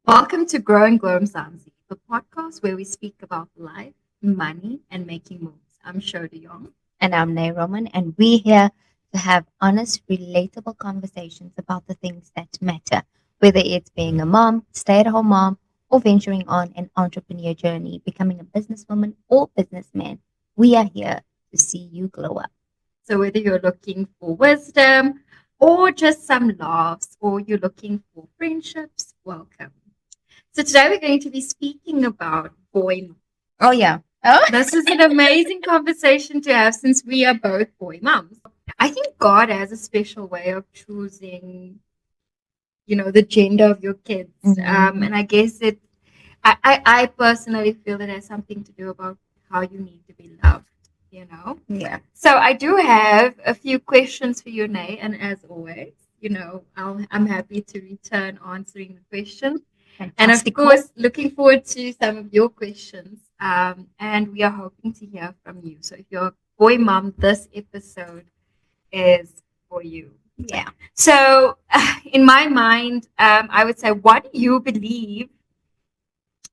Welcome to Grow and Glow Mzanzi, the podcast where we speak about life, money, and making moves. I'm Shoda Young. And I'm Nay Roman, and we're here to have honest, relatable conversations about the things that matter, whether it's being a mom, stay at home mom, or venturing on an entrepreneur journey, becoming a businesswoman or businessman. We are here to see you glow up. So, whether you're looking for wisdom or just some laughs, or you're looking for friendships, welcome. So, today we're going to be speaking about boy. Oh, yeah. Oh, This is an amazing conversation to have since we are both boy moms. I think God has a special way of choosing, the gender of your kids. And I guess I personally feel it has something to do about how you need to be loved. Yeah. So I do have a few questions for you, Nay, and as always, I'm happy to return answering the questions. And of Fantastic. course, looking forward to some of your questions. And we are hoping to hear from you. So if you're a boy mom, this episode is for you. Yeah. So, in my mind, I would say, what do you believe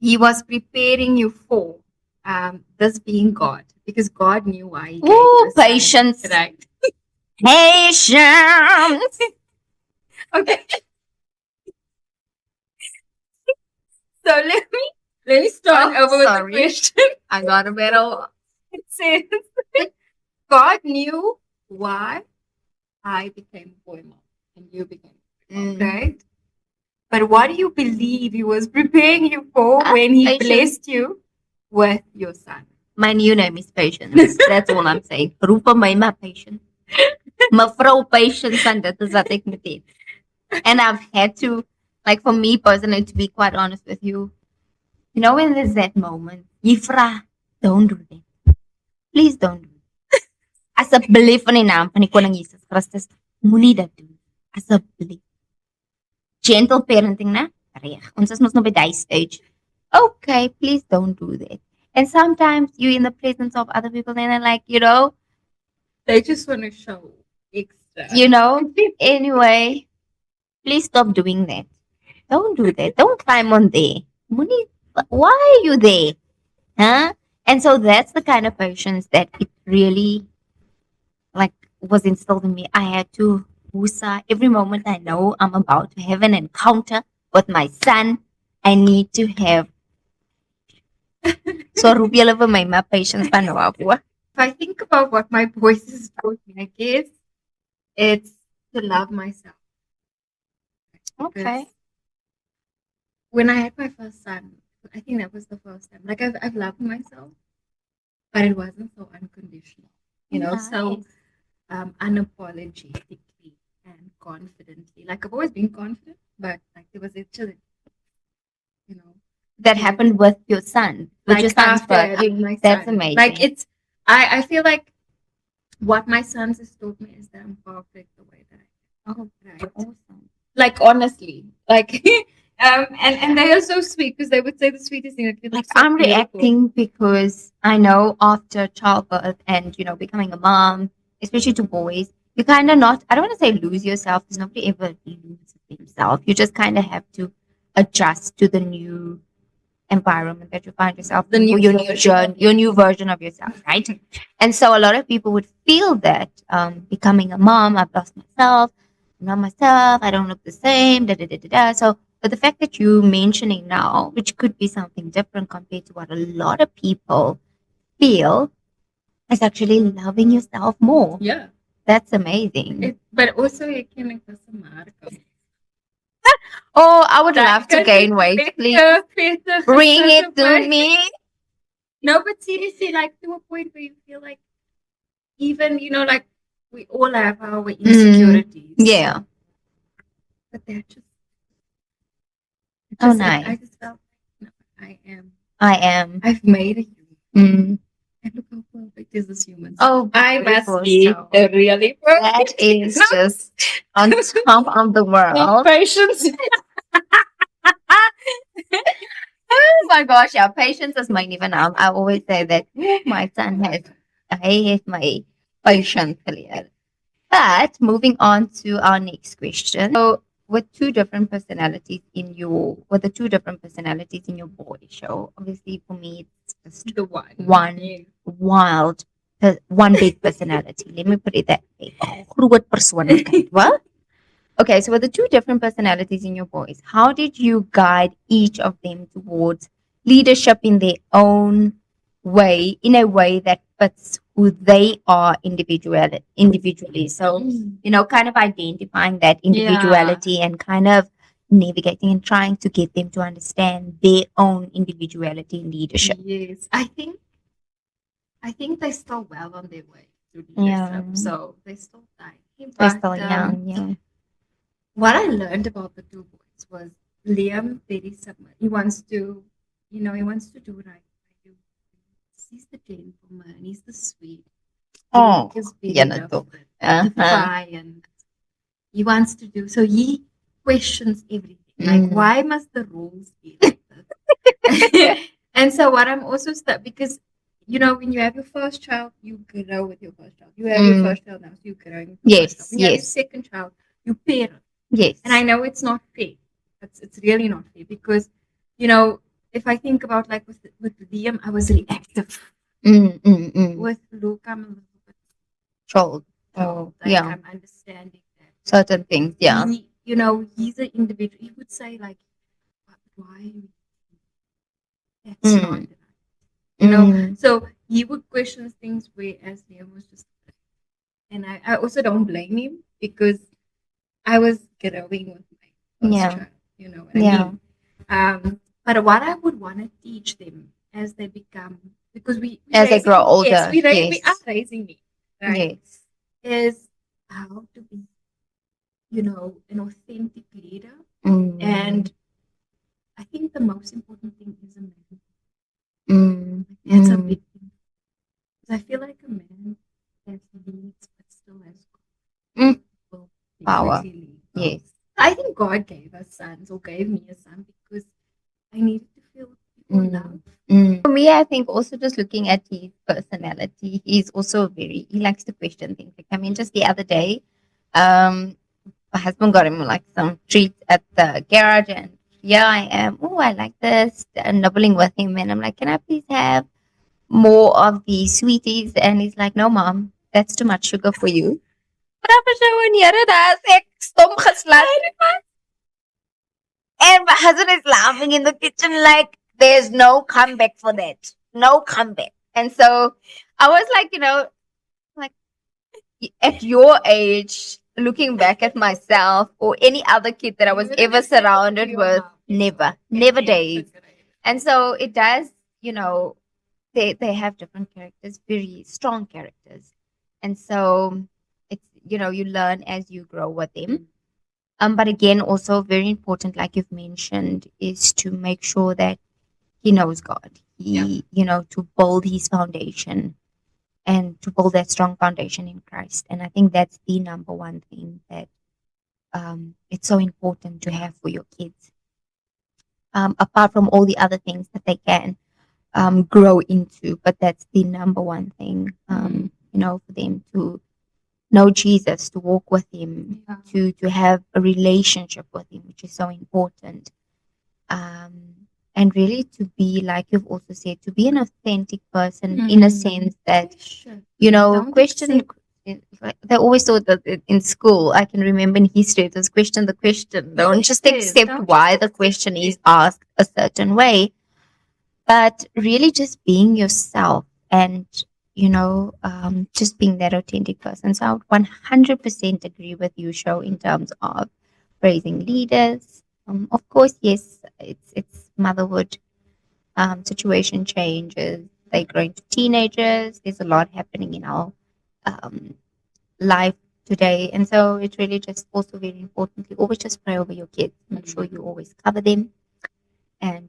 he was preparing you for? This being God, because God knew why he gave you Ooh, a son, patience. right? Patience. Okay. So let me start over with the question. I got a little. It says, God knew why I became a boy mom and you became a boy mom, right? But what do you believe he was preparing you for when he Patience. blessed you with your son? My new name is Patience. That's all I'm saying. Roep my ma Patience. Mevrou Patience, and that is wat ek moet hê. And I've had to, like, for me personally, to be quite honest with you, when there's that moment, Yifra, don't do that. Please don't do that. Asseblief in die naam van die Koning Jesus Christus, moenie dit doen. Asseblief. Gentle parenting, né? Reg. Ons is mos nog by die stage. Okay, please don't do that. And sometimes you're in the presence of other people and they're like, They just want to show extra. Anyway, please stop doing that. Don't do that. Don't climb on there. Moenie, why are you there? Huh? And so that's the kind of patience that it really was instilled in me. I had to wusa every moment I know I'm about to have an encounter with my son. I need to have so roep julle vir my my patience van nou af. Hoor. If I think about what my voice has taught me, I guess it's to love myself. Okay. Because when I had my first son, I think that was the first time. Like I've loved myself, but it wasn't so unconditional. So unapologetically and confidently. Like I've always been confident, but like there was actually, That happened with your son. With like your son's after birth. having my That's son. amazing. Like it's, I feel like what my sons has taught me is that I'm perfect the way that I am. Oh, Right. awesome. Like honestly, like and they are so sweet because they would say the sweetest thing. Like so I'm beautiful. reacting because I know after childbirth and becoming a mom, especially to boys, you kind of not. I don't want to say lose yourself because nobody ever loses themselves. You just kind of have to adjust to the new environment that you find yourself The in, new your new version journey, of your new version of yourself, right? And so a lot of people would feel that becoming a mom, I've lost myself, I'm not myself, I don't look the same, da da da da da. So, but the fact that you mentioning now, which could be something different compared to what a lot of people feel, is actually loving yourself more. Yeah. That's amazing. But also you can make us a mark. Oh, I would love to gain weight. Please bring it to me. No, but seriously, like to a point where you feel like even, like we all have our insecurities. Yeah. But they're just, Oh, nice. I just felt like, no, I am. I've made a human. Mm. And look how perfect is this human. Oh, I must beautiful. be So really that perfect. is just on top of the world. Patience. Oh my gosh, yeah, patience is mine even now. I always say that my son has, I have my patience clear. But moving on to our next question. So with two different personalities in your with the two different personalities in your boy show, obviously for me it's just The one. one Yeah. wild, one big personality. Let me put it that way. Groot persoonlikheid, what? Okay, so with the two different personalities in your boys, how did you guide each of them towards leadership in their own way, in a way that fits who they are individually? So, kind of identifying that individuality and kind of navigating and trying to get them to understand their own individuality in leadership. Yes. I think they're still well on their way to leadership. Yeah. So they're still dying. They're But still young, yeah. what I learned about the two boys was Liam very similar. He wants to, he wants to do right by you. He's the gentleman. He's the sweet. Oh, Luke is very yeah, no, different, uh-huh. defiant. He wants to do so. He questions everything. Like, why must the rules be like this? And so, what I'm also stuck because when you have your first child, you grow with your first child. You have your first child now, so you grow with your first child. When you have your second child, you parent. Yes. And I know it's not fair. It's really not fair because, if I think about like with Liam, I was reactive. With Luke, I'm a little bit Trolled. like I'm understanding that certain things. Yeah. He's an individual. He would say like, why? That's not right. So he would question things whereas Liam was just, and I also don't blame him because I was growing with my first child. You know what I mean? But what I would want to teach them as they become, because we as they grow older, yes, we are raising me, right? Yes. Is how to be, an authentic leader. And I think the most important thing is a man. That's a big thing. Because I feel like a man that leads but still has power. Yes. I think God gave us sons or gave me a son because I needed to feel people love. For me, I think also just looking at his personality, he likes to question things. Like, I mean, just the other day, my husband got him like some treats at the garage, and here I am. Oh, I like this, and nibbling with him, and I'm like, can I please have more of the sweeties? And he's like, no, mom, that's too much sugar for you. And my husband is laughing in the kitchen like there's no comeback for that. No comeback. And so I was like, like at your age, looking back at myself or any other kid that I was ever surrounded with, never days. And so it does, they have different characters, very strong characters. And so it's, you learn as you grow with them. But again, also very important, like you've mentioned, is to make sure that he knows God. To build his foundation and to build that strong foundation in Christ. And I think that's the number one thing that it's so important to have for your kids. Apart from all the other things that they can grow into, but that's the number one thing, for them to know Jesus, to walk with him, to have a relationship with him, which is so important. And really to be, like you've also said, to be an authentic person in a sense that, question. They always thought that in school, I can remember in history, it was question the question. Don't just accept why the question is asked a certain way, but really just being yourself and just being that authentic person. So I would 100% agree with you, Show, in terms of raising leaders. Of course, yes, it's motherhood. Situation changes. They grow into teenagers. There's a lot happening in our life today, and so it's really just also very importantly always just pray over your kids. Make sure you always cover them, and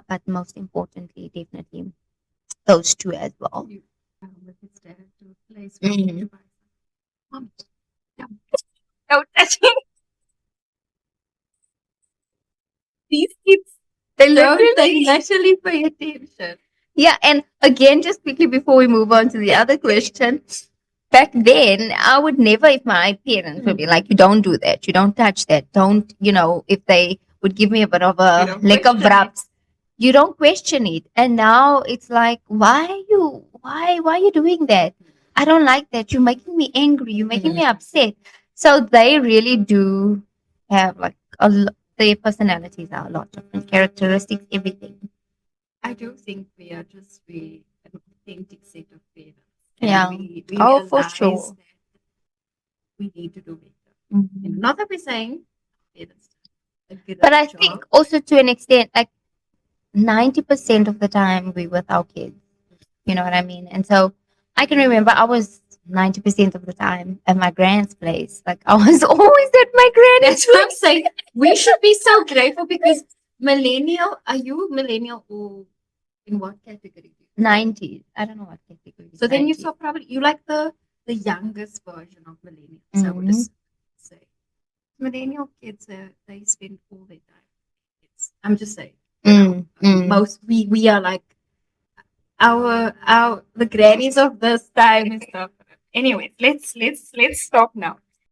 but most importantly, definitely those two as well. No touching. These kids, they actually pay attention. Yeah, and again, just quickly before we move on to the other question, back then, I would never, if my parents would be like, you don't do that, you don't touch that, don't, if they would give me a bit of You a don't lick of question it. raps, you don't question it. And now it's like, why are you doing that? I don't like that. You're making me angry. You're making me upset. So they really do have like their personalities are a lot different, characteristics, everything. I do think we are just an authentic set of parents. Yeah. We Oh, for realize sure. that we need to do better. Mhm. Not that we're saying parents do a good But I job. think also to an extent, like 90% of the time we're with our kids. You know what I mean? And so I can remember I was 90% of the time at my grand's place. Like I was always at my grand's That's what I'm saying. We should be so grateful because millennial, are you millennial or in what category? 90s. I don't know what category. So then you 90s. saw probably, you like the youngest version of millennials, I would Mhm. say. Millennial kids, they spend all their time with kids. I'm just saying. Most, we are like the grannies of this time and stuff. Anyways, let's stop now.